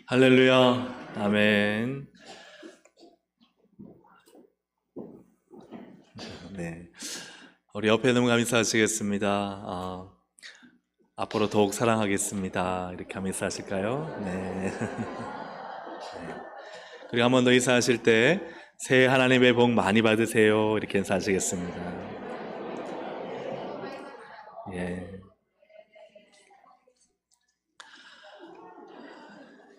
할렐루야. 아멘. 네. 우리 옆에 있는 분 인사하시겠습니다. 앞으로 더욱 사랑하겠습니다. 이렇게 하면 인사하실까요? 네. 그리고 한 번 더 인사하실 때, 새해 하나님의 복 많이 받으세요. 이렇게 인사하시겠습니다. 예.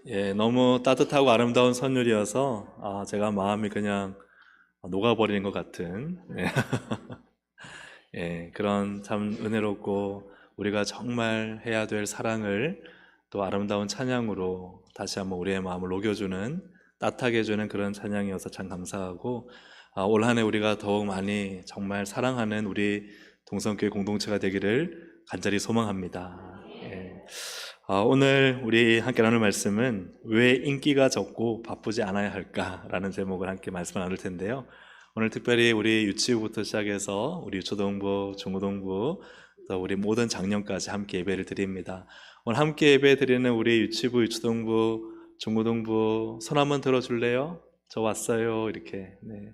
예, 너무 따뜻하고 아름다운 선율이어서, 제가 마음이 그냥 녹아버리는 것 같은, 네. 예, 그런 참 은혜롭고 우리가 정말 해야 될 사랑을 또 아름다운 찬양으로 다시 한번 우리의 마음을 녹여주는, 따뜻하게 해주는 그런 찬양이어서 참 감사하고, 올 한 해 우리가 더욱 많이 정말 사랑하는 우리 동성교회 공동체가 되기를 간절히 소망합니다. 예. 오늘 우리 함께 나눌 말씀은 왜 인기가 적고 바쁘지 않아야 할까라는 제목을 함께 말씀을 나눌 텐데요. 오늘 특별히 우리 유치부부터 시작해서 우리 유초동부, 중고동부, 또 우리 모든 장년까지 함께 예배를 드립니다. 오늘 함께 예배 드리는 우리 유치부, 유초동부, 중고동부 손 한번 들어줄래요? 저 왔어요. 이렇게. 네.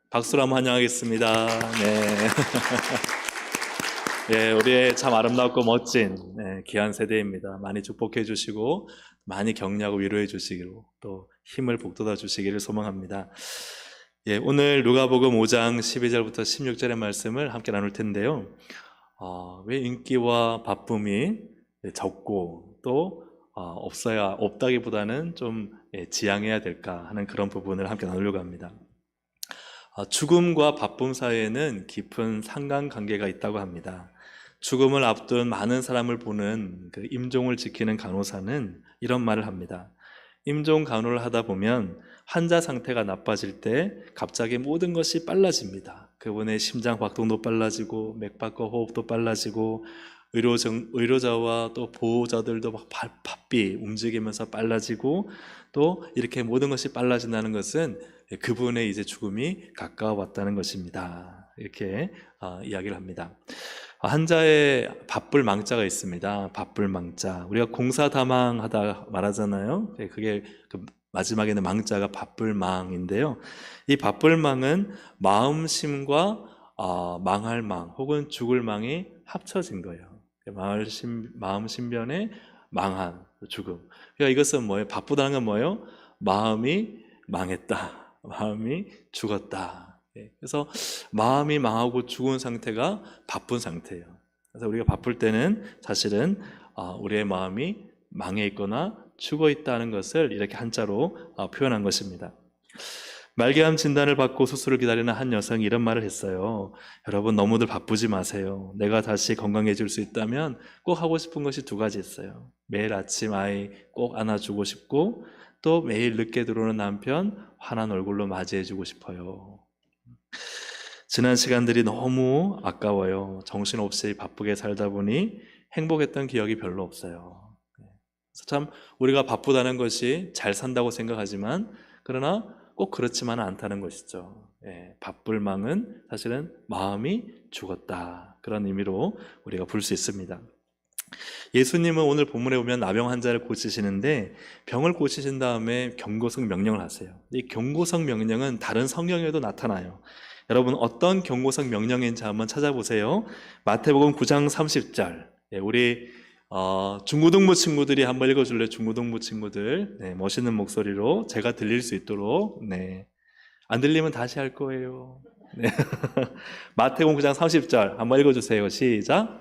박수로 한번 환영하겠습니다. 네. 예, 우리의 참 아름답고 멋진 귀한 세대입니다. 많이 축복해 주시고 많이 격려하고 위로해 주시기로 또 힘을 북돋아 주시기를 소망합니다. 예, 오늘 누가복음 5장 12절부터 16절의 말씀을 함께 나눌 텐데요. 왜 인기와 바쁨이 적고 또 없다기보다는 좀 지양해야 될까 하는 그런 부분을 함께 나누려고 합니다. 죽음과 바쁨 사이에는 깊은 상관관계가 있다고 합니다. 죽음을 앞둔 많은 사람을 보는 그 임종을 지키는 간호사는 이런 말을 합니다. 임종 간호를 하다 보면 환자 상태가 나빠질 때 갑자기 모든 것이 빨라집니다. 그분의 심장 박동도 빨라지고 맥박과 호흡도 빨라지고 의료자와 또 보호자들도 막 바삐 움직이면서 빨라지고 또 이렇게 모든 것이 빨라진다는 것은 그분의 이제 죽음이 가까워왔다는 것입니다. 이렇게 이야기를 합니다. 한자에 바쁠 망자가 있습니다. 바쁠 망자. 우리가 공사다망하다 말하잖아요. 그게 그 마지막에는 망자가 바쁠 망인데요. 이 바쁠 망은 마음심과 망할 망 혹은 죽을 망이 합쳐진 거예요. 마음 신변의 망한 죽음. 그러니까 이것은 뭐예요? 바쁘다는 건 뭐예요? 마음이 망했다. 마음이 죽었다. 그래서 마음이 망하고 죽은 상태가 바쁜 상태예요. 그래서 우리가 바쁠 때는 사실은 우리의 마음이 망해 있거나 죽어 있다는 것을 이렇게 한자로 표현한 것입니다. 말기암 진단을 받고 수술을 기다리는 한 여성이 이런 말을 했어요. 여러분 너무들 바쁘지 마세요. 내가 다시 건강해질 수 있다면 꼭 하고 싶은 것이 두 가지 있어요. 매일 아침 아이 꼭 안아주고 싶고 또 매일 늦게 들어오는 남편 환한 얼굴로 맞이해주고 싶어요. 지난 시간들이 너무 아까워요. 정신없이 바쁘게 살다 보니 행복했던 기억이 별로 없어요. 그래서 참 우리가 바쁘다는 것이 잘 산다고 생각하지만 그러나 꼭 그렇지만은 않다는 것이죠. 바쁠 망은 사실은 마음이 죽었다. 그런 의미로 우리가 볼 수 있습니다. 예수님은 오늘 본문에 보면 나병 환자를 고치시는데 병을 고치신 다음에 경고성 명령을 하세요. 이 경고성 명령은 다른 성경에도 나타나요. 여러분 어떤 경고성 명령인지 한번 찾아보세요. 마태복음 9장 30절. 우리 중고등부 친구들이 한번 읽어줄래요? 중고등부 친구들. 멋있는 목소리로 제가 들릴 수 있도록. 안 들리면 다시 할 거예요. 마태복음 9장 30절 한번 읽어주세요. 시작.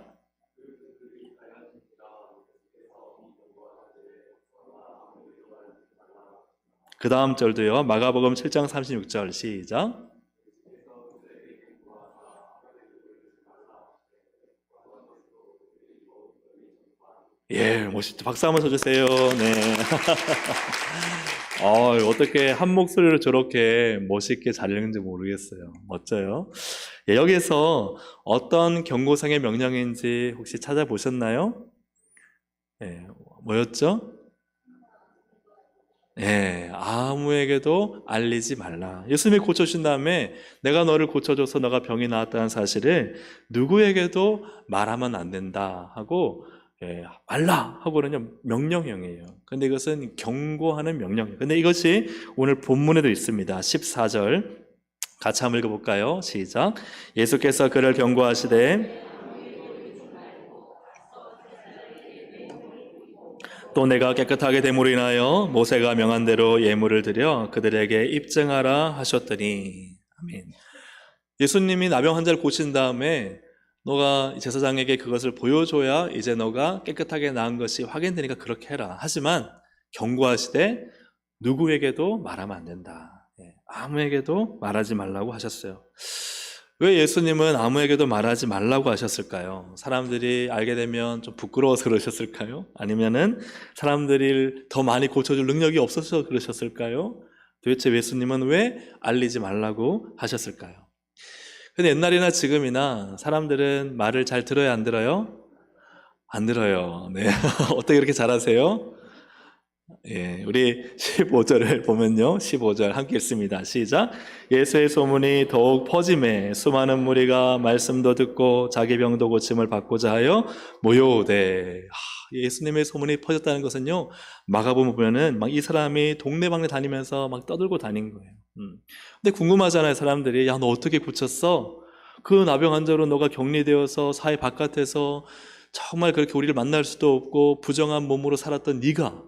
그 다음 절도요. 마가복음 7장 36절 시작. 예, 멋있죠. 박수 한번 쳐주세요. 네. 어떻게 한 목소리로 저렇게 멋있게 잘 읽는지 모르겠어요. 멋져요. 예, 여기서 어떤 경고성의 명령인지 혹시 찾아보셨나요? 예, 뭐였죠? 예, 아무에게도 알리지 말라. 예수님이 고쳐주신 다음에 내가 너를 고쳐줘서 너가 병이 나았다는 사실을 누구에게도 말하면 안 된다 하고 말라 하고는요 명령형이에요. 근데 이것은 경고하는 명령이에요. 근데 이것이 오늘 본문에도 있습니다. 14절 같이 한번 읽어볼까요? 시작. 예수께서 그를 경고하시되 또 내가 깨끗하게 됨으로 인하여 모세가 명한 대로 예물을 드려 그들에게 입증하라 하셨더니. 아멘. 예수님이 나병 환자를 고친 다음에 너가 제사장에게 그것을 보여줘야 이제 너가 깨끗하게 나은 것이 확인되니까 그렇게 해라. 하지만 경고하시되 누구에게도 말하면 안 된다. 아무에게도 말하지 말라고 하셨어요. 왜 예수님은 아무에게도 말하지 말라고 하셨을까요? 사람들이 알게 되면 좀 부끄러워서 그러셨을까요? 아니면은 사람들이 더 많이 고쳐줄 능력이 없어서 그러셨을까요? 도대체 예수님은 왜 알리지 말라고 하셨을까요? 근데 옛날이나 지금이나 사람들은 말을 잘 들어요, 안 들어요? 안 들어요. 네. 어떻게 그렇게 잘하세요? 우리 15절을 보면요. 15절 함께 읽습니다. 시작. 예수의 소문이 더욱 퍼짐에 수많은 무리가 말씀도 듣고 자기 병도 고침을 받고자 하여 모여오되. 예수님의 소문이 퍼졌다는 것은요, 마가복음 보면은 막 이 사람이 동네방네 다니면서 막 떠들고 다닌 거예요. 근데 궁금하잖아요, 사람들이. 야, 너 어떻게 고쳤어? 그 나병 환자로 너가 격리되어서 사회 바깥에서 정말 그렇게 우리를 만날 수도 없고 부정한 몸으로 살았던 네가,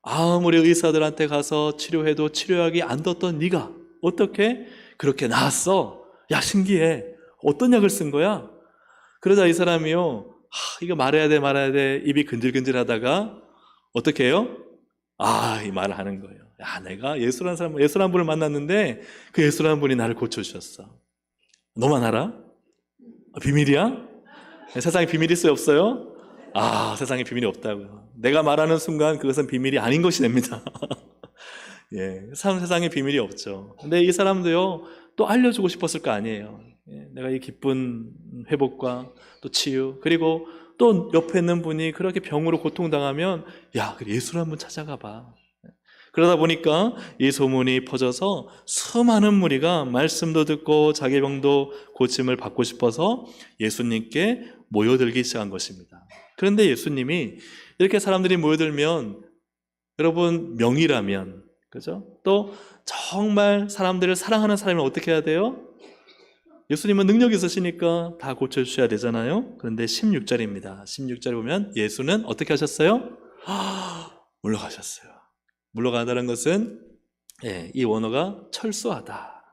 아무리 의사들한테 가서 치료해도 치료약이 안 떴던 네가 어떻게 그렇게 나았어? 야, 신기해. 어떤 약을 쓴 거야? 그러자 이 사람이요, 이거 말해야 돼 말아야 돼 입이 근질근질 하다가 어떻게 해요? 이 말을 하는 거예요. 야, 내가 예수라는 분을 만났는데 그 예수라는 분이 나를 고쳐주셨어. 너만 알아? 비밀이야? 세상에 비밀 있어요, 없어요? 세상에 비밀이 없다고요. 내가 말하는 순간 그것은 비밀이 아닌 것이 됩니다. 세상에 비밀이 없죠. 근데 이 사람도요, 또 알려주고 싶었을 거 아니에요. 내가 이 기쁜 회복과 또 치유, 그리고 또 옆에 있는 분이 그렇게 병으로 고통당하면, 야, 예수를 한번 찾아가 봐. 그러다 보니까 이 소문이 퍼져서 수많은 무리가 말씀도 듣고 자기 병도 고침을 받고 싶어서 예수님께 모여들기 시작한 것입니다. 그런데 예수님이 이렇게 사람들이 모여들면, 여러분, 명이라면, 그죠? 또 정말 사람들을 사랑하는 사람이 어떻게 해야 돼요? 예수님은 능력이 있으시니까 다 고쳐주셔야 되잖아요. 그런데 16절입니다. 16절에 보면 예수는 어떻게 하셨어요? 물러가셨어요. 물러가다는 것은 이 원어가 철수하다,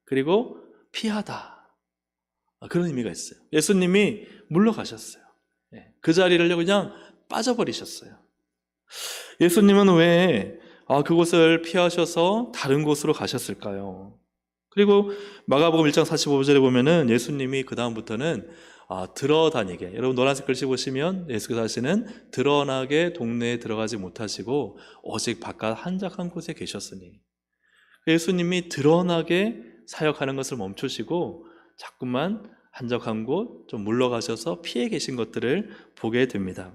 그리고 피하다, 그런 의미가 있어요. 예수님이 물러가셨어요. 그 자리를 그냥 빠져버리셨어요. 예수님은 왜 그곳을 피하셔서 다른 곳으로 가셨을까요? 그리고 마가복음 1장 45절에 보면은 예수님이 그 다음부터는 들어다니게, 여러분 노란색 글씨 보시면 예수께서 하시는 드러나게 동네에 들어가지 못하시고 오직 바깥 한적한 곳에 계셨으니, 예수님이 드러나게 사역하는 것을 멈추시고 자꾸만 한적한 곳 좀 물러가셔서 피해 계신 것들을 보게 됩니다.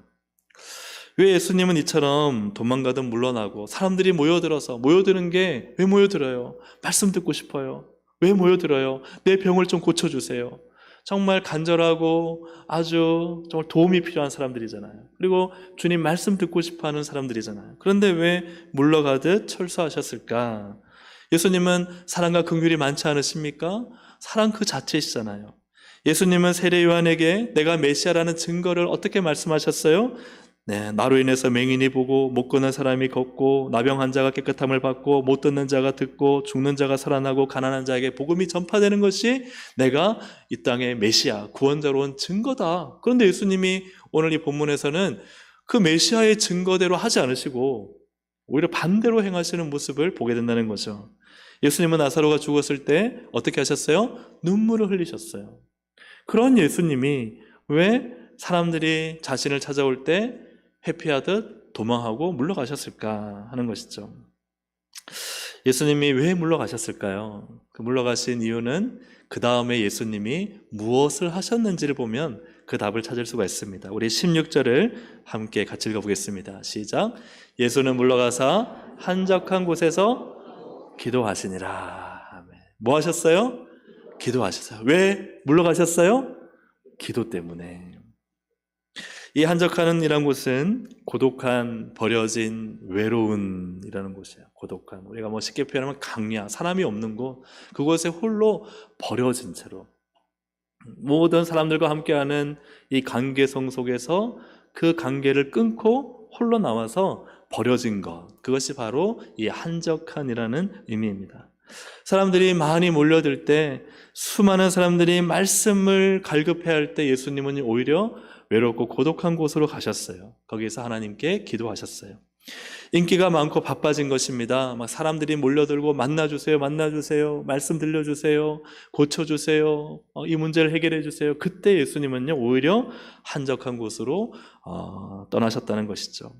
왜 예수님은 이처럼 도망가든 물러나고, 사람들이 모여드는 게 왜 모여들어요? 말씀 듣고 싶어요. 왜 모여들어요? 내 병을 좀 고쳐주세요. 정말 간절하고 아주 정말 도움이 필요한 사람들이잖아요. 그리고 주님 말씀 듣고 싶어하는 사람들이잖아요. 그런데 왜 물러가듯 철수하셨을까? 예수님은 사랑과 긍휼이 많지 않으십니까? 사랑 그 자체이시잖아요. 예수님은 세례 요한에게 내가 메시아라는 증거를 어떻게 말씀하셨어요? 나로 인해서 맹인이 보고 못 걷는 사람이 걷고 나병 환자가 깨끗함을 받고 못 듣는 자가 듣고 죽는 자가 살아나고 가난한 자에게 복음이 전파되는 것이 내가 이 땅의 메시아 구원자로 온 증거다. 그런데 예수님이 오늘 이 본문에서는 그 메시아의 증거대로 하지 않으시고 오히려 반대로 행하시는 모습을 보게 된다는 거죠. 예수님은 나사로가 죽었을 때 어떻게 하셨어요? 눈물을 흘리셨어요. 그런 예수님이 왜 사람들이 자신을 찾아올 때 회피하듯 도망하고 물러가셨을까 하는 것이죠. 예수님이 왜 물러가셨을까요? 그 물러가신 이유는 그 다음에 예수님이 무엇을 하셨는지를 보면 그 답을 찾을 수가 있습니다. 우리 16절을 함께 같이 읽어보겠습니다. 시작. 예수는 물러가사 한적한 곳에서 기도하시니라. 아멘. 뭐 하셨어요? 기도하셨어요. 왜 물러가셨어요? 기도 때문에. 이 한적한이라는 곳은 고독한, 버려진, 외로운이라는 곳이에요. 고독한. 우리가 뭐 쉽게 표현하면 강야, 사람이 없는 곳, 그곳에 홀로 버려진 채로 모든 사람들과 함께하는 이 관계성 속에서 그 관계를 끊고 홀로 나와서 버려진 것, 그것이 바로 이 한적한이라는 의미입니다. 사람들이 많이 몰려들 때, 수많은 사람들이 말씀을 갈급해할 때 예수님은 오히려 외롭고 고독한 곳으로 가셨어요. 거기서 하나님께 기도하셨어요. 인기가 많고 바빠진 것입니다. 막 사람들이 몰려들고 만나주세요, 만나주세요, 말씀 들려주세요, 고쳐주세요, 이 문제를 해결해 주세요. 그때 예수님은요 오히려 한적한 곳으로 떠나셨다는 것이죠.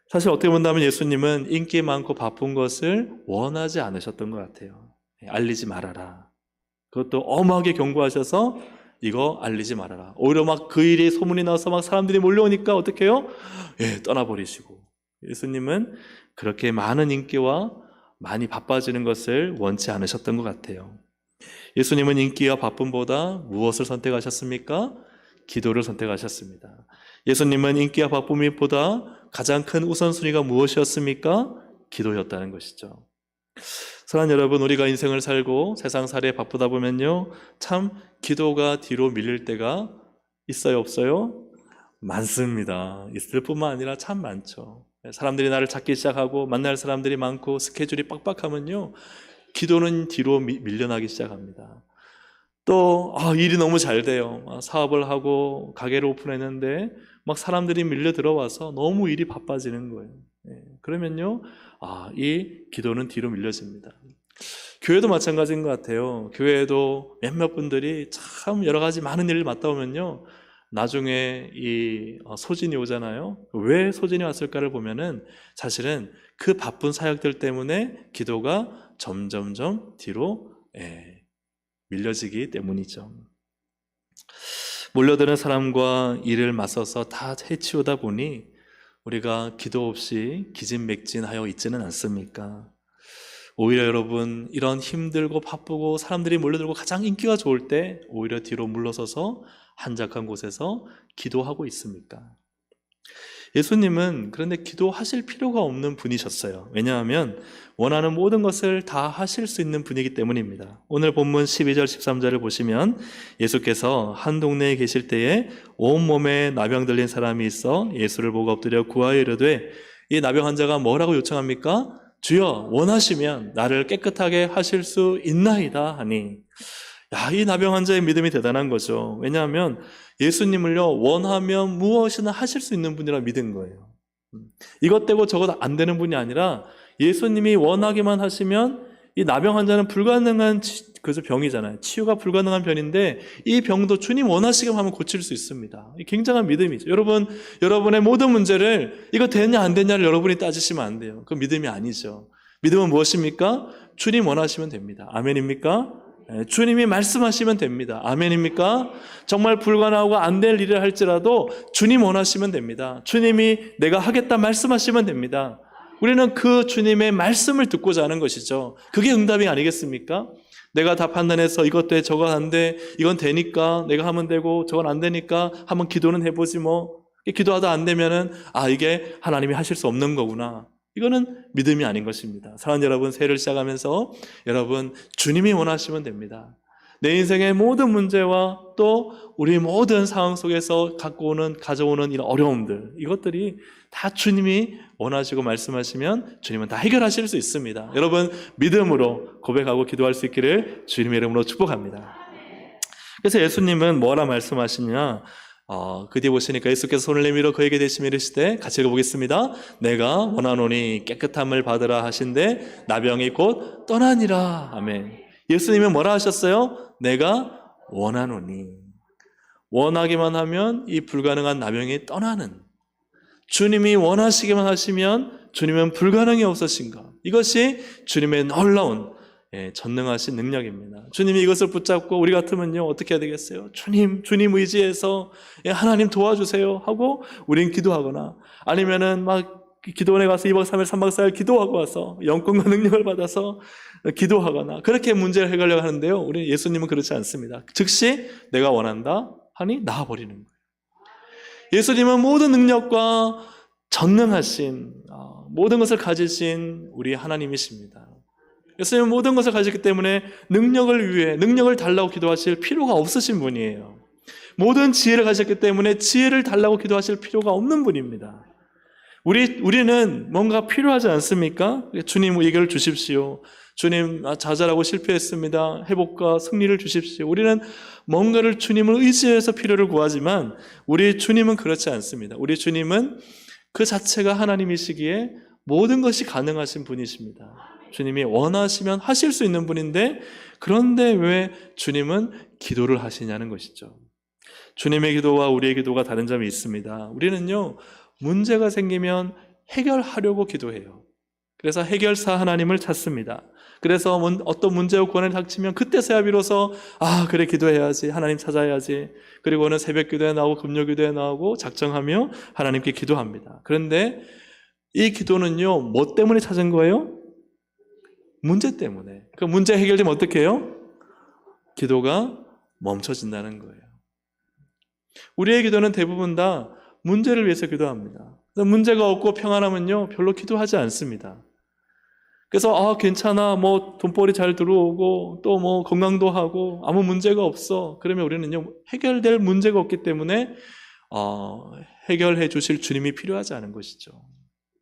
사실 어떻게 본다면 예수님은 인기 많고 바쁜 것을 원하지 않으셨던 것 같아요. 알리지 말아라. 그것도 엄하게 경고하셔서 이거 알리지 말아라. 오히려 막 그 일이 소문이 나서 막 사람들이 몰려오니까 어떻게 해요? 떠나버리시고. 예수님은 그렇게 많은 인기와 많이 바빠지는 것을 원치 않으셨던 것 같아요. 예수님은 인기와 바쁨보다 무엇을 선택하셨습니까? 기도를 선택하셨습니다. 예수님은 인기와 바쁨보다 가장 큰 우선순위가 무엇이었습니까? 기도였다는 것이죠. 사랑하는 여러분, 우리가 인생을 살고 세상살이에 바쁘다 보면요, 참 기도가 뒤로 밀릴 때가 있어요, 없어요? 많습니다. 있을 뿐만 아니라 참 많죠. 사람들이 나를 찾기 시작하고 만날 사람들이 많고 스케줄이 빡빡하면요, 기도는 뒤로 밀려나기 시작합니다. 또 일이 너무 잘 돼요. 사업을 하고 가게를 오픈했는데 막 사람들이 밀려 들어와서 너무 일이 바빠지는 거예요. 그러면요, 이 기도는 뒤로 밀려집니다. 교회도 마찬가지인 것 같아요. 교회에도 몇몇 분들이 참 여러 가지 많은 일을 맡다 보면요, 나중에 이 소진이 오잖아요. 왜 소진이 왔을까를 보면은 사실은 그 바쁜 사역들 때문에 기도가 점점점 뒤로 밀려지기 때문이죠. 몰려드는 사람과 일을 맞서서 다 해치우다 보니 우리가 기도 없이 기진맥진하여 있지는 않습니까? 오히려 여러분, 이런 힘들고 바쁘고 사람들이 몰려들고 가장 인기가 좋을 때 오히려 뒤로 물러서서 한적한 곳에서 기도하고 있습니까? 예수님은 그런데 기도하실 필요가 없는 분이셨어요. 왜냐하면 원하는 모든 것을 다 하실 수 있는 분이기 때문입니다. 오늘 본문 12절 13절을 보시면 예수께서 한 동네에 계실 때에 온몸에 나병 들린 사람이 있어 예수를 보고 엎드려 구하여 이르되, 이 나병 환자가 뭐라고 요청합니까? 주여, 원하시면 나를 깨끗하게 하실 수 있나이다 하니, 이 나병 환자의 믿음이 대단한 거죠. 왜냐하면 예수님을요, 원하면 무엇이나 하실 수 있는 분이라 믿은 거예요. 이것 되고 저것 안 되는 분이 아니라 예수님이 원하기만 하시면 이 나병 환자는 불가능한 병이잖아요. 치유가 불가능한 병인데 이 병도 주님 원하시기만 하면 고칠 수 있습니다. 굉장한 믿음이죠. 여러분, 여러분의 모든 문제를 이거 되냐 안 되냐를 여러분이 따지시면 안 돼요. 그건 믿음이 아니죠. 믿음은 무엇입니까? 주님 원하시면 됩니다. 아멘입니까? 주님이 말씀하시면 됩니다. 아멘입니까? 정말 불가능하고 안 될 일을 할지라도 주님 원하시면 됩니다. 주님이 내가 하겠다 말씀하시면 됩니다. 우리는 그 주님의 말씀을 듣고자 하는 것이죠. 그게 응답이 아니겠습니까? 내가 다 판단해서 이것 돼 저거 안 돼, 이건 되니까 내가 하면 되고 저건 안 되니까 한번 기도는 해보지 뭐. 기도하다 안 되면은 이게 하나님이 하실 수 없는 거구나. 이거는 믿음이 아닌 것입니다. 사랑하는 여러분, 새해를 시작하면서 여러분, 주님이 원하시면 됩니다. 내 인생의 모든 문제와 또 우리 모든 상황 속에서 가져오는 이런 어려움들, 이것들이 다 주님이 원하시고 말씀하시면 주님은 다 해결하실 수 있습니다. 여러분, 믿음으로 고백하고 기도할 수 있기를 주님의 이름으로 축복합니다. 그래서 예수님은 뭐라 말씀하시냐? 그 뒤에 보시니까 예수께서 손을 내밀어 그에게 대시며 이르시되, 같이 읽어보겠습니다. 내가 원하노니 깨끗함을 받으라 하신데 나병이 곧 떠나니라. 아멘. 예수님은 뭐라 하셨어요? 내가 원하노니. 원하기만 하면 이 불가능한 나병이 떠나는, 주님이 원하시기만 하시면 주님은 불가능이 없으신가. 이것이 주님의 놀라운 전능하신 능력입니다. 주님이 이것을 붙잡고 우리 같으면요 어떻게 해야 되겠어요? 주님 의지해서 하나님 도와주세요 하고 우린 기도하거나, 아니면은 막 기도원에 가서 2박 3일 3박 4일 기도하고 와서 영권과 능력을 받아서 기도하거나 그렇게 문제를 해결하려고 하는데요, 우리 예수님은 그렇지 않습니다. 즉시 내가 원한다 하니 나아버리는 거예요. 예수님은 모든 능력과 전능하신 모든 것을 가지신 우리 하나님이십니다. 예수님은 모든 것을 가지기 때문에 능력을 위해 능력을 달라고 기도하실 필요가 없으신 분이에요. 모든 지혜를 가졌기 때문에 지혜를 달라고 기도하실 필요가 없는 분입니다. 우리는 뭔가 필요하지 않습니까? 주님 이걸 주십시오. 주님 좌절하고 실패했습니다. 회복과 승리를 주십시오. 우리는 뭔가를 주님을 의지해서 필요를 구하지만 우리 주님은 그렇지 않습니다. 우리 주님은 그 자체가 하나님이시기에 모든 것이 가능하신 분이십니다. 주님이 원하시면 하실 수 있는 분인데 그런데 왜 주님은 기도를 하시냐는 것이죠. 주님의 기도와 우리의 기도가 다른 점이 있습니다. 우리는요, 문제가 생기면 해결하려고 기도해요. 그래서 해결사 하나님을 찾습니다. 그래서 어떤 문제와 고난이 닥치면 그때서야 비로소 그래 기도해야지, 하나님 찾아야지. 그리고는 새벽 기도에 나오고 금요 기도에 나오고 작정하며 하나님께 기도합니다. 그런데 이 기도는요, 뭐 때문에 찾은 거예요? 문제 때문에. 그 문제 해결되면 어떻게 해요? 기도가 멈춰진다는 거예요. 우리의 기도는 대부분 다 문제를 위해서 기도합니다. 문제가 없고 평안하면요, 별로 기도하지 않습니다. 그래서 괜찮아, 돈벌이 잘 들어오고 또 건강도 하고 아무 문제가 없어. 그러면 우리는요, 해결될 문제가 없기 때문에 해결해 주실 주님이 필요하지 않은 것이죠.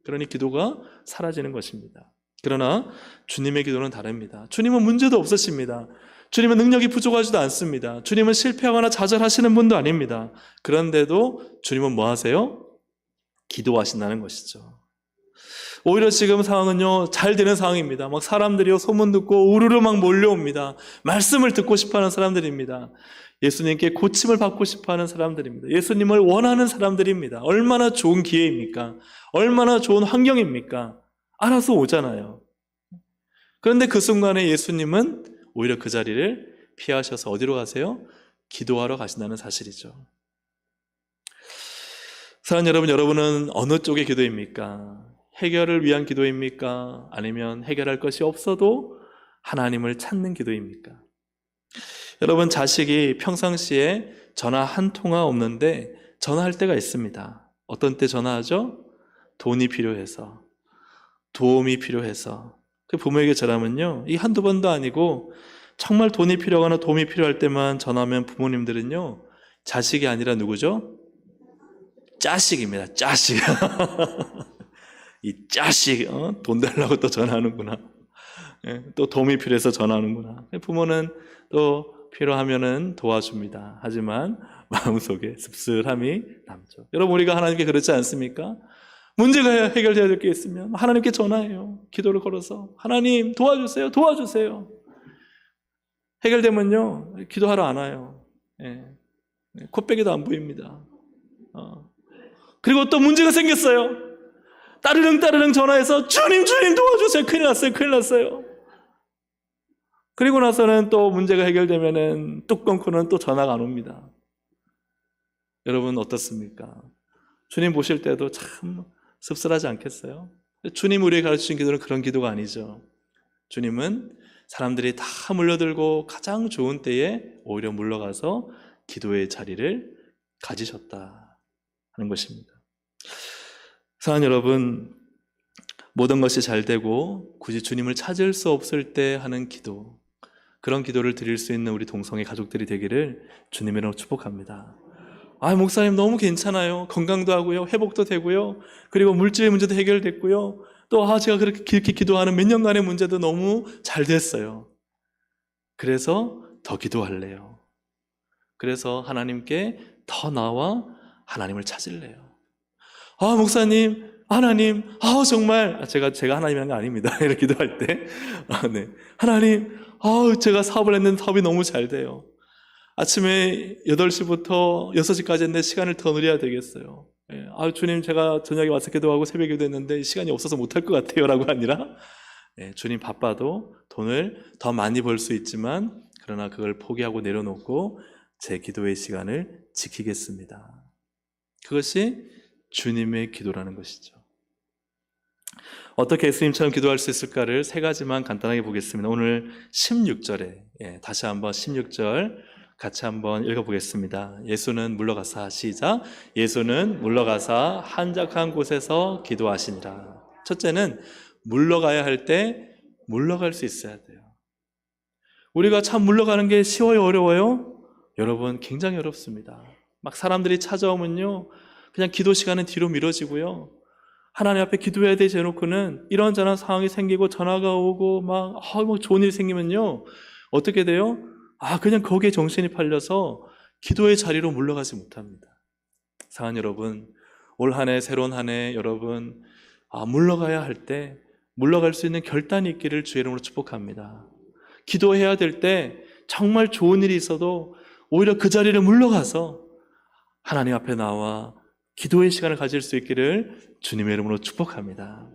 그러니 기도가 사라지는 것입니다. 그러나 주님의 기도는 다릅니다. 주님은 문제도 없으십니다. 주님은 능력이 부족하지도 않습니다. 주님은 실패하거나 좌절하시는 분도 아닙니다. 그런데도 주님은 뭐 하세요? 기도하신다는 것이죠. 오히려 지금 상황은요, 잘 되는 상황입니다. 막 사람들이요, 소문 듣고 우르르 막 몰려옵니다. 말씀을 듣고 싶어 하는 사람들입니다. 예수님께 고침을 받고 싶어 하는 사람들입니다. 예수님을 원하는 사람들입니다. 얼마나 좋은 기회입니까? 얼마나 좋은 환경입니까? 알아서 오잖아요. 그런데 그 순간에 예수님은 오히려 그 자리를 피하셔서 어디로 가세요? 기도하러 가신다는 사실이죠. 사랑하는 여러분, 여러분은 어느 쪽의 기도입니까? 해결을 위한 기도입니까? 아니면 해결할 것이 없어도 하나님을 찾는 기도입니까? 여러분, 자식이 평상시에 전화 한 통화 없는데 전화할 때가 있습니다. 어떤 때 전화하죠? 돈이 필요해서, 도움이 필요해서. 그 부모에게 전하면요, 이 한두 번도 아니고 정말 돈이 필요하거나 도움이 필요할 때만 전화하면 부모님들은요, 자식이 아니라 누구죠? 짜식입니다. 짜식. 이 짜식, 돈 달라고 또 전화하는구나. 또 도움이 필요해서 전화하는구나. 부모는 또 필요하면은 도와줍니다. 하지만 마음속에 씁쓸함이 남죠. 여러분, 우리가 하나님께 그렇지 않습니까? 문제가 해결되어야 될 게 있으면 하나님께 전화해요. 기도를 걸어서 하나님 도와주세요. 도와주세요. 해결되면요, 기도하러 안 와요. 콧배기도 안 보입니다. 그리고 또 문제가 생겼어요. 따르릉 전화해서 주님 도와주세요. 큰일 났어요. 그리고 나서는 또 문제가 해결되면은 뚝 끊고는 또 전화가 안 옵니다. 여러분 어떻습니까? 주님 보실 때도 참 씁쓸하지 않겠어요? 주님 우리에게 가르치신 기도는 그런 기도가 아니죠. 주님은 사람들이 다 몰려들고 가장 좋은 때에 오히려 물러가서 기도의 자리를 가지셨다 하는 것입니다. 사랑하는 여러분, 모든 것이 잘 되고 굳이 주님을 찾을 수 없을 때 하는 기도, 그런 기도를 드릴 수 있는 우리 동성애 가족들이 되기를 주님으로 축복합니다. 목사님 너무 괜찮아요. 건강도 하고요, 회복도 되고요, 그리고 물질의 문제도 해결됐고요, 또 제가 그렇게 길게 기도하는 몇 년간의 문제도 너무 잘 됐어요. 그래서 더 기도할래요. 그래서 하나님께 더 나와 하나님을 찾을래요. 목사님, 하나님, 정말 제가 하나님이 한 거 아닙니다. 이렇게 기도할 때, 네, 하나님, 제가 사업을 했는데 사업이 너무 잘 돼요. 아침에 8시부터 6시까지 했는데 시간을 더 늘려야 되겠어요. 주님, 제가 저녁에 와서 기도하고 새벽에 기도했는데 시간이 없어서 못할 것 같아요 라고 아니라, 주님 바빠도 돈을 더 많이 벌 수 있지만 그러나 그걸 포기하고 내려놓고 제 기도의 시간을 지키겠습니다. 그것이 주님의 기도라는 것이죠. 어떻게 예수님처럼 기도할 수 있을까를 3가지만 간단하게 보겠습니다. 오늘 16절에 다시 한번 16절 같이 한번 읽어보겠습니다. 예수는 물러가사, 시작. 예수는 물러가사 한적한 곳에서 기도하시니라. 첫째는 물러가야 할 때 물러갈 수 있어야 돼요. 우리가 참 물러가는 게 쉬워요, 어려워요? 여러분, 굉장히 어렵습니다. 막 사람들이 찾아오면요, 그냥 기도 시간은 뒤로 미뤄지고요, 하나님 앞에 기도해야 되지 해놓고는 이런저런 상황이 생기고 전화가 오고 막 좋은 일 생기면요, 어떻게 돼요? 그냥 거기에 정신이 팔려서 기도의 자리로 물러가지 못합니다. 사랑하는 여러분, 올 한 해, 새로운 한 해, 여러분, 물러가야 할 때 물러갈 수 있는 결단이 있기를 주의 이름으로 축복합니다. 기도해야 될 때 정말 좋은 일이 있어도 오히려 그 자리를 물러가서 하나님 앞에 나와 기도의 시간을 가질 수 있기를 주님의 이름으로 축복합니다.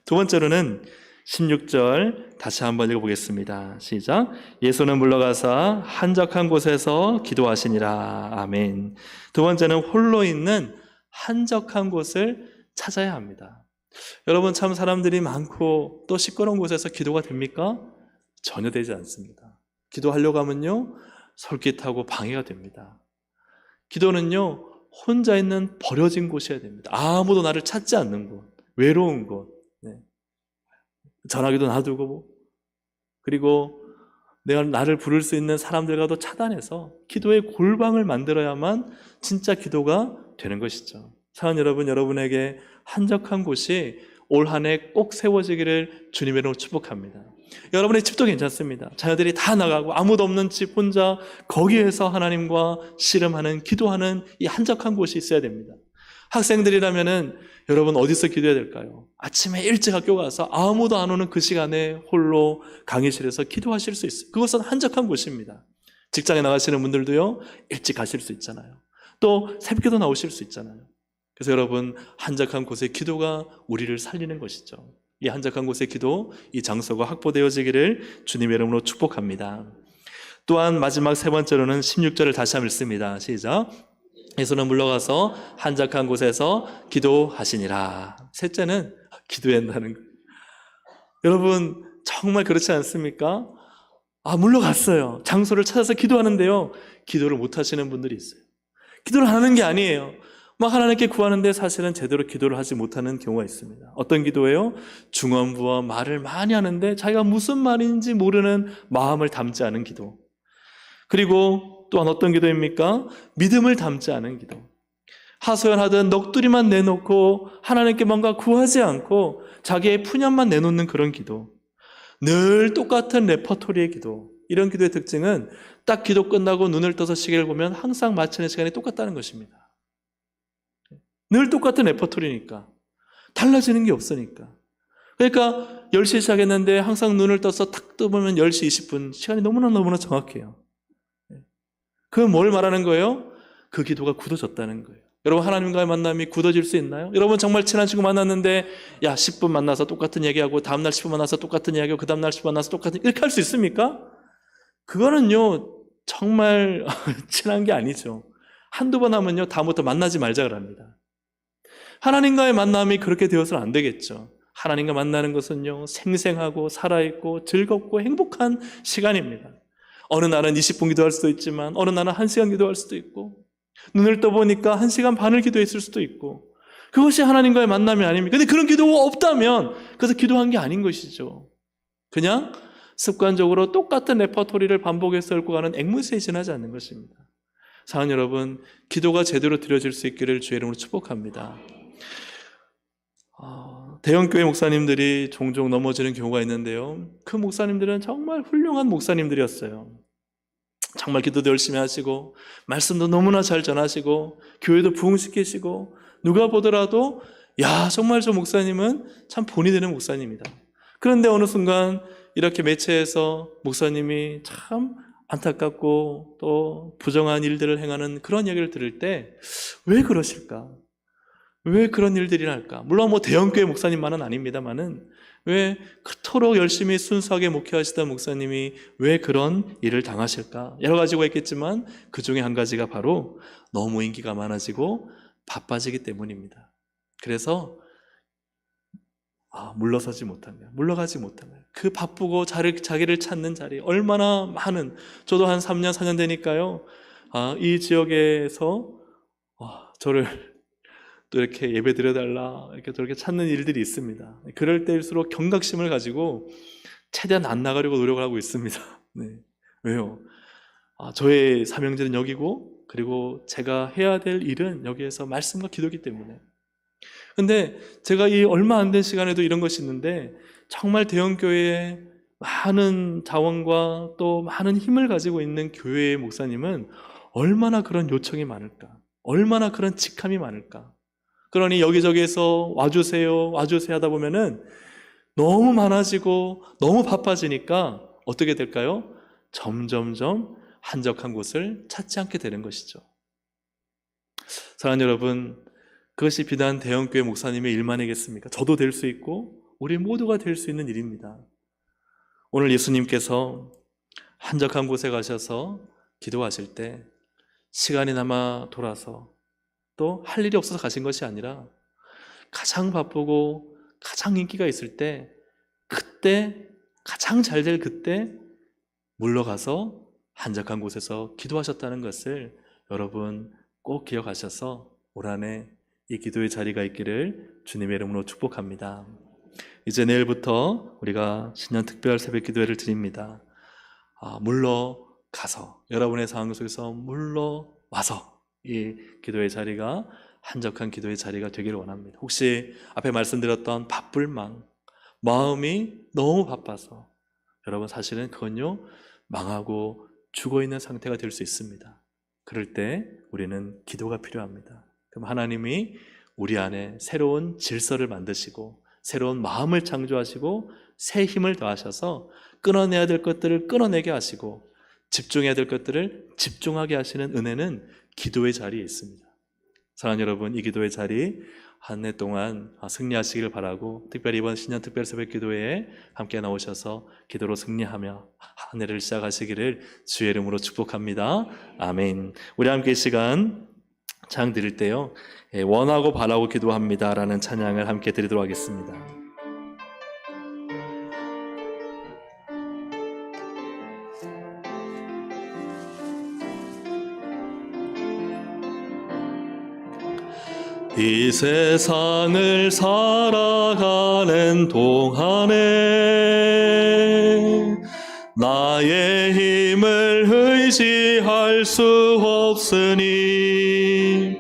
두 번째로는 16절 다시 한번 읽어보겠습니다. 시작. 예수는 물러가사 한적한 곳에서 기도하시니라. 아멘. 두 번째는 홀로 있는 한적한 곳을 찾아야 합니다. 여러분, 참 사람들이 많고 또 시끄러운 곳에서 기도가 됩니까? 전혀 되지 않습니다. 기도하려고 하면요, 솔깃하고 방해가 됩니다. 기도는요, 혼자 있는 버려진 곳이어야 됩니다. 아무도 나를 찾지 않는 곳, 외로운 곳, 전화기도 놔두고, 그리고 내가 나를 부를 수 있는 사람들과도 차단해서 기도의 골방을 만들어야만 진짜 기도가 되는 것이죠. 사랑하는 여러분, 여러분에게 한적한 곳이 올 한 해 꼭 세워지기를 주님의 이름으로 축복합니다. 여러분의 집도 괜찮습니다. 자녀들이 다 나가고 아무도 없는 집 혼자 거기에서 하나님과 씨름하는, 기도하는 이 한적한 곳이 있어야 됩니다. 학생들이라면은 여러분 어디서 기도해야 될까요? 아침에 일찍 학교 가서 아무도 안 오는 그 시간에 홀로 강의실에서 기도하실 수 있어요. 그것은 한적한 곳입니다. 직장에 나가시는 분들도요, 일찍 가실 수 있잖아요. 또 새벽에도 나오실 수 있잖아요. 그래서 여러분, 한적한 곳의 기도가 우리를 살리는 것이죠. 이 한적한 곳의 기도, 이 장소가 확보되어지기를 주님의 이름으로 축복합니다. 또한 마지막 세 번째로는 16절을 다시 한번 읽습니다. 시작. 예수는 물러가서 한적한 곳에서 기도하시니라. 셋째는 기도해야 한다는 거예요. 여러분, 정말 그렇지 않습니까? 물러갔어요. 장소를 찾아서 기도하는데요, 기도를 못 하시는 분들이 있어요. 기도를 안 하는 게 아니에요. 막 하나님께 구하는데 사실은 제대로 기도를 하지 못하는 경우가 있습니다. 어떤 기도예요? 중언부언 말을 많이 하는데 자기가 무슨 말인지 모르는 마음을 담지 않은 기도. 그리고 또한 어떤 기도입니까? 믿음을 담지 않은 기도. 하소연하듯 넋두리만 내놓고 하나님께 뭔가 구하지 않고 자기의 푸념만 내놓는 그런 기도. 늘 똑같은 레퍼토리의 기도. 이런 기도의 특징은 딱 기도 끝나고 눈을 떠서 시계를 보면 항상 마치는 시간이 똑같다는 것입니다. 늘 똑같은 레퍼토리니까, 달라지는 게 없으니까. 그러니까 10시에 시작했는데 항상 눈을 떠서 탁 떠보면 10시 20분, 시간이 너무나 정확해요. 그건 뭘 말하는 거예요? 그 기도가 굳어졌다는 거예요. 여러분, 하나님과의 만남이 굳어질 수 있나요? 여러분, 정말 친한 친구 만났는데 10분 만나서 똑같은 얘기하고 다음날 10분 만나서 똑같은 얘기하고 그 다음날 10분 만나서 똑같은, 이렇게 할 수 있습니까? 그거는요, 정말 친한 게 아니죠. 한두 번 하면요, 다음부터 만나지 말자 그럽니다. 하나님과의 만남이 그렇게 되어서는 안 되겠죠. 하나님과 만나는 것은요, 생생하고 살아있고 즐겁고 행복한 시간입니다. 어느 날은 20분 기도할 수도 있지만 어느 날은 1시간 기도할 수도 있고, 눈을 떠보니까 1시간 반을 기도했을 수도 있고, 그것이 하나님과의 만남이 아닙니까? 근데 그런 기도가 없다면 그래서 기도한 게 아닌 것이죠. 그냥 습관적으로 똑같은 레퍼토리를 반복해서 읽고 가는 앵무새에 지나지 않는 것입니다. 사랑하는 여러분, 기도가 제대로 드려질 수 있기를 주의 이름으로 축복합니다. 대형교회 목사님들이 종종 넘어지는 경우가 있는데요, 그 목사님들은 정말 훌륭한 목사님들이었어요. 정말 기도도 열심히 하시고 말씀도 너무나 잘 전하시고 교회도 부흥시키시고, 누가 보더라도 정말 저 목사님은 참 본이 되는 목사님이다. 그런데 어느 순간 이렇게 매체에서 목사님이 참 안타깝고 또 부정한 일들을 행하는 그런 이야기를 들을 때 왜 그러실까? 왜 그런 일들이 날까? 물론 대형교회 목사님만은 아닙니다만은 왜 그토록 열심히 순수하게 목회하시던 목사님이 왜 그런 일을 당하실까? 여러 가지가 있겠지만 그 중에 한 가지가 바로 너무 인기가 많아지고 바빠지기 때문입니다. 그래서 물러서지 못한 거예요. 물러가지 못한 거예요. 그 바쁘고 자기를 찾는 자리 얼마나 많은, 저도 한 3년 4년 되니까요, 이 지역에서 저를 또 이렇게 예배 드려달라 이렇게 저렇게 찾는 일들이 있습니다. 그럴 때일수록 경각심을 가지고 최대한 안 나가려고 노력을 하고 있습니다. 네. 왜요? 저의 사명제는 여기고, 그리고 제가 해야 될 일은 여기에서 말씀과 기도이기 때문에. 근데 제가 이 얼마 안 된 시간에도 이런 것이 있는데, 정말 대형교회에 많은 자원과 또 많은 힘을 가지고 있는 교회의 목사님은 얼마나 그런 요청이 많을까, 얼마나 그런 직함이 많을까. 그러니 여기저기에서 와주세요 와주세요 하다 보면은 너무 많아지고 너무 바빠지니까 어떻게 될까요? 점점점 한적한 곳을 찾지 않게 되는 것이죠. 사랑하는 여러분, 그것이 비단 대형교회 목사님의 일만이겠습니까? 저도 될 수 있고 우리 모두가 될 수 있는 일입니다. 오늘 예수님께서 한적한 곳에 가셔서 기도하실 때 시간이 남아 돌아서 또 할 일이 없어서 가신 것이 아니라 가장 바쁘고 가장 인기가 있을 때, 그때 가장 잘 될 그때 물러가서 한적한 곳에서 기도하셨다는 것을 여러분 꼭 기억하셔서 올 한해 이 기도의 자리가 있기를 주님의 이름으로 축복합니다. 이제 내일부터 우리가 신년 특별 새벽 기도회를 드립니다. 물러가서, 여러분의 상황 속에서 물러와서 이 기도의 자리가 한적한 기도의 자리가 되기를 원합니다. 혹시 앞에 말씀드렸던 바쁠망, 마음이 너무 바빠서 여러분 사실은 그건요 망하고 죽어있는 상태가 될 수 있습니다. 그럴 때 우리는 기도가 필요합니다. 그럼 하나님이 우리 안에 새로운 질서를 만드시고 새로운 마음을 창조하시고 새 힘을 더하셔서 끊어내야 될 것들을 끊어내게 하시고 집중해야 될 것들을 집중하게 하시는 은혜는 기도의 자리에 있습니다. 사랑하는 여러분, 이 기도의 자리 한 해 동안 승리하시기를 바라고, 특별히 이번 신년 특별 새벽 기도회에 함께 나오셔서 기도로 승리하며 한 해를 시작하시기를 주의 이름으로 축복합니다. 아멘. 우리 함께 이 시간 찬양 드릴 때요, 원하고 바라고 기도합니다 라는 찬양을 함께 드리도록 하겠습니다. 이 세상을 살아가는 동안에 나의 힘을 의지할 수 없으니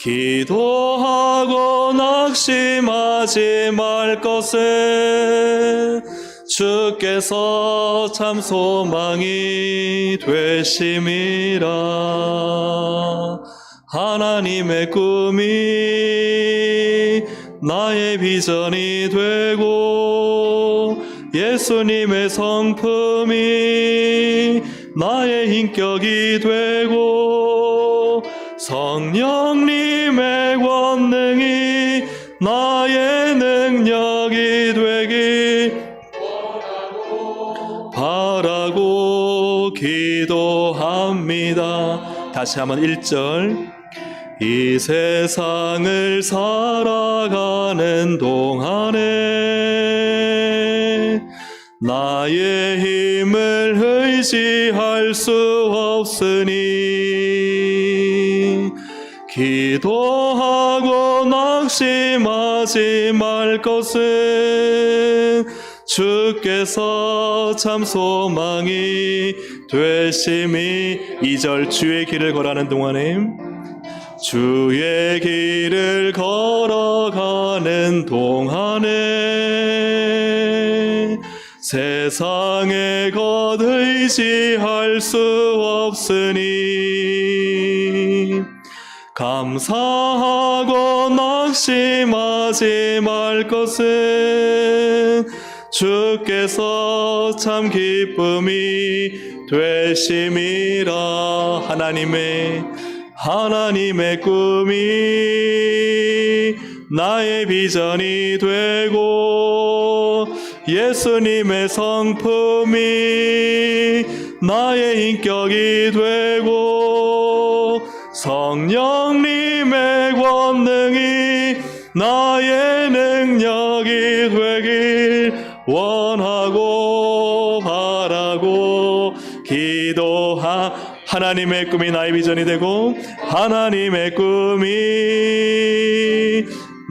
기도하고 낙심하지 말 것은 주께서 참 소망이 되심이라. 하나님의 꿈이 나의 비전이 되고 예수님의 성품이 나의 인격이 되고 성령님의 권능이 나의 능력이 되기 바라고 기도합니다. 다시 한번 1절. 이 세상을 살아가는 동안에 나의 힘을 의지할 수 없으니 기도하고 낙심하지 말 것은 주께서 참 소망이 되심이. 2절. 주의 길을 걸어가는 동안에 주의 길을 걸어가는 동안에 세상의 것 의지할 수 없으니 감사하고 낙심하지 말 것은 주께서 참 기쁨이 되심이라. 하나님의 꿈이 나의 비전이 되고 예수님의 성품이 나의 인격이 되고 성령님의 권능이 나의 능력이 되길 원하고 바라고 하나님의 꿈이 나의 비전이 되고 하나님의 꿈이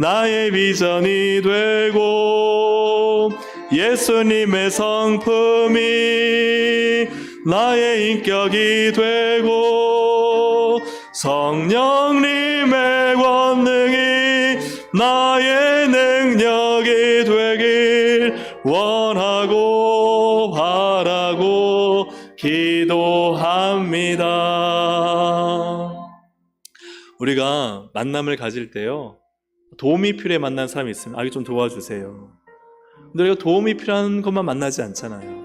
나의 비전이 되고 예수님의 성품이 나의 인격이 되고 성령님의 권능이 나의 능력이 되길 원하고 바라고 기도합니다. 우리가 만남을 가질 때요, 도움이 필요해 만난 사람이 있으면 이거 좀 도와주세요. 근데 우리가 도움이 필요한 것만 만나지 않잖아요.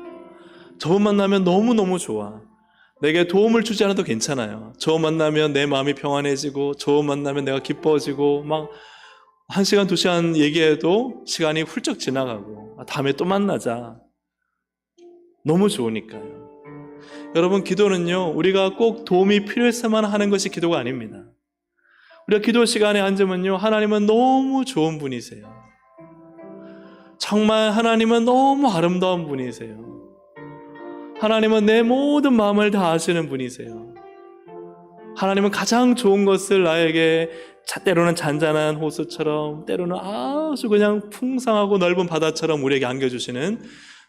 저분 만나면 너무너무 좋아. 내게 도움을 주지 않아도 괜찮아요. 저 만나면 내 마음이 평안해지고, 저 만나면 내가 기뻐지고, 막 1시간, 2시간 얘기해도 시간이 훌쩍 지나가고, 다음에 또 만나자. 너무 좋으니까요. 여러분, 기도는요, 우리가 꼭 도움이 필요해서만 하는 것이 기도가 아닙니다. 우리가 기도 시간에 앉으면요, 하나님은 너무 좋은 분이세요. 정말 하나님은 너무 아름다운 분이세요. 하나님은 내 모든 마음을 다 아시는 분이세요. 하나님은 가장 좋은 것을 나에게 때로는 잔잔한 호수처럼, 때로는 아주 그냥 풍성하고 넓은 바다처럼 우리에게 안겨주시는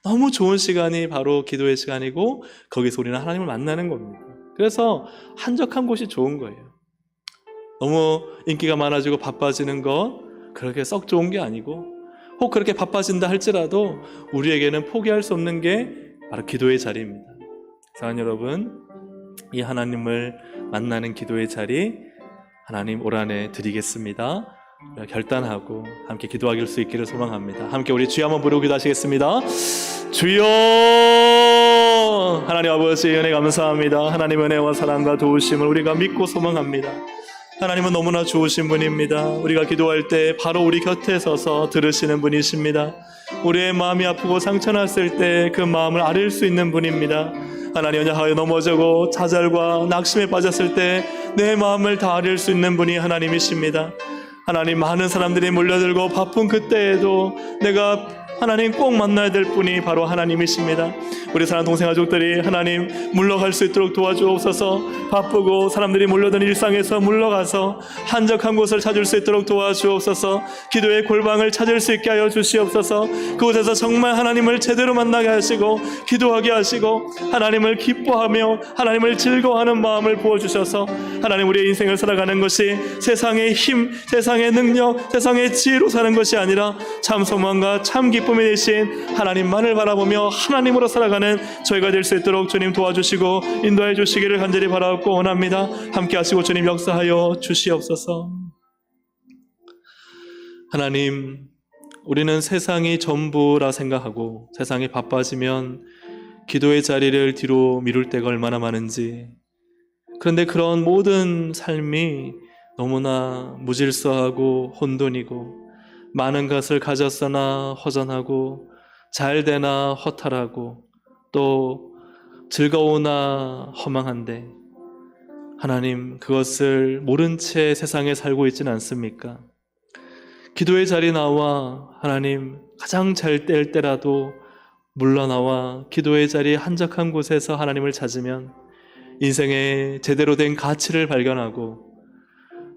너무 좋은 시간이 바로 기도의 시간이고, 거기서 우리는 하나님을 만나는 겁니다. 그래서 한적한 곳이 좋은 거예요. 너무 인기가 많아지고 바빠지는 것, 그렇게 썩 좋은 게 아니고, 혹 그렇게 바빠진다 할지라도 우리에게는 포기할 수 없는 게 바로 기도의 자리입니다. 사랑하는 여러분, 이 하나님을 만나는 기도의 자리 하나님 올 한해 드리겠습니다. 결단하고 함께 기도하길 수 있기를 소망합니다. 함께 우리 주여 한번 부르고 기도하시겠습니다. 주여! 하나님 아버지 은혜 감사합니다. 하나님 은혜와 사랑과 도우심을 우리가 믿고 소망합니다. 하나님은 너무나 좋으신 분입니다. 우리가 기도할 때 바로 우리 곁에 서서 들으시는 분이십니다. 우리의 마음이 아프고 상처났을 때 그 마음을 아릴 수 있는 분입니다. 하나님, 연약하여 넘어지고 좌절과 낙심에 빠졌을 때 내 마음을 다 아릴 수 있는 분이 하나님이십니다. 하나님, 많은 사람들이 몰려들고 바쁜 그때에도 내가 하나님 꼭 만나야 될 분이 바로 하나님이십니다. 우리 사랑하는 동생 가족들이 하나님 물러갈 수 있도록 도와주옵소서. 바쁘고 사람들이 몰려드는 일상에서 물러가서 한적한 곳을 찾을 수 있도록 도와주옵소서. 기도의 골방을 찾을 수 있게 하여 주시옵소서. 그곳에서 정말 하나님을 제대로 만나게 하시고 기도하게 하시고 하나님을 기뻐하며 하나님을 즐거워하는 마음을 부어주셔서 하나님, 우리의 인생을 살아가는 것이 세상의 힘, 세상의 능력, 세상의 지혜로 사는 것이 아니라 참 소망과 참 기쁨이 되신 하나님만을 바라보며 하나님으로 살아가는 저희가 될 수 있도록 주님 도와주시고 인도해 주시기를 간절히 바라고 원합니다. 함께 하시고 주님 역사하여 주시옵소서. 하나님, 우리는 세상이 전부라 생각하고 세상이 바빠지면 기도의 자리를 뒤로 미룰 때가 얼마나 많은지, 그런데 그런 모든 삶이 너무나 무질서하고 혼돈이고 많은 것을 가졌으나 허전하고 잘되나 허탈하고 또 즐거우나 허망한데, 하나님, 그것을 모른 채 세상에 살고 있지는 않습니까? 기도의 자리 나와 하나님 가장 잘 될 때라도 물러나와 기도의 자리 한적한 곳에서 하나님을 찾으면 인생의 제대로 된 가치를 발견하고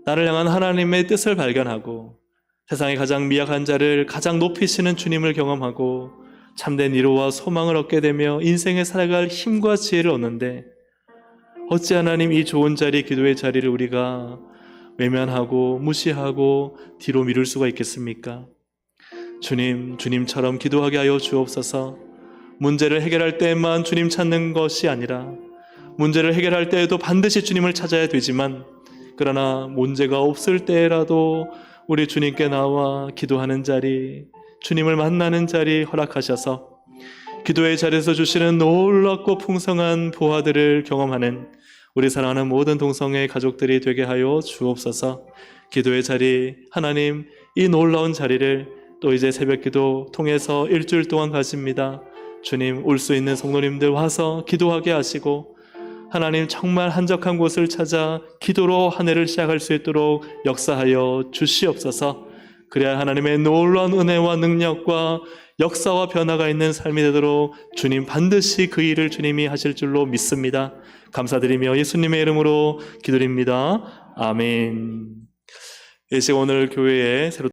나를 향한 하나님의 뜻을 발견하고 세상의 가장 미약한 자를 가장 높이시는 주님을 경험하고 참된 위로와 소망을 얻게 되며 인생에 살아갈 힘과 지혜를 얻는데, 어찌 하나님 이 좋은 자리, 기도의 자리를 우리가 외면하고 무시하고 뒤로 미룰 수가 있겠습니까? 주님, 주님처럼 기도하게 하여 주옵소서. 문제를 해결할 때만 주님 찾는 것이 아니라 문제를 해결할 때에도 반드시 주님을 찾아야 되지만, 그러나 문제가 없을 때라도 우리 주님께 나와 기도하는 자리, 주님을 만나는 자리 허락하셔서 기도의 자리에서 주시는 놀랍고 풍성한 보화들을 경험하는 우리 사랑하는 모든 동성애 가족들이 되게 하여 주옵소서. 기도의 자리, 하나님, 이 놀라운 자리를 또 이제 새벽기도 통해서 일주일 동안 가집니다. 주님, 올 수 있는 성도님들 와서 기도하게 하시고 하나님, 정말 한적한 곳을 찾아 기도로 한 해를 시작할 수 있도록 역사하여 주시옵소서. 그래야 하나님의 놀라운 은혜와 능력과 역사와 변화가 있는 삶이 되도록 주님 반드시 그 일을 주님이 하실 줄로 믿습니다. 감사드리며 예수님의 이름으로 기도드립니다. 아멘. 이 시간 오늘 교회에 새로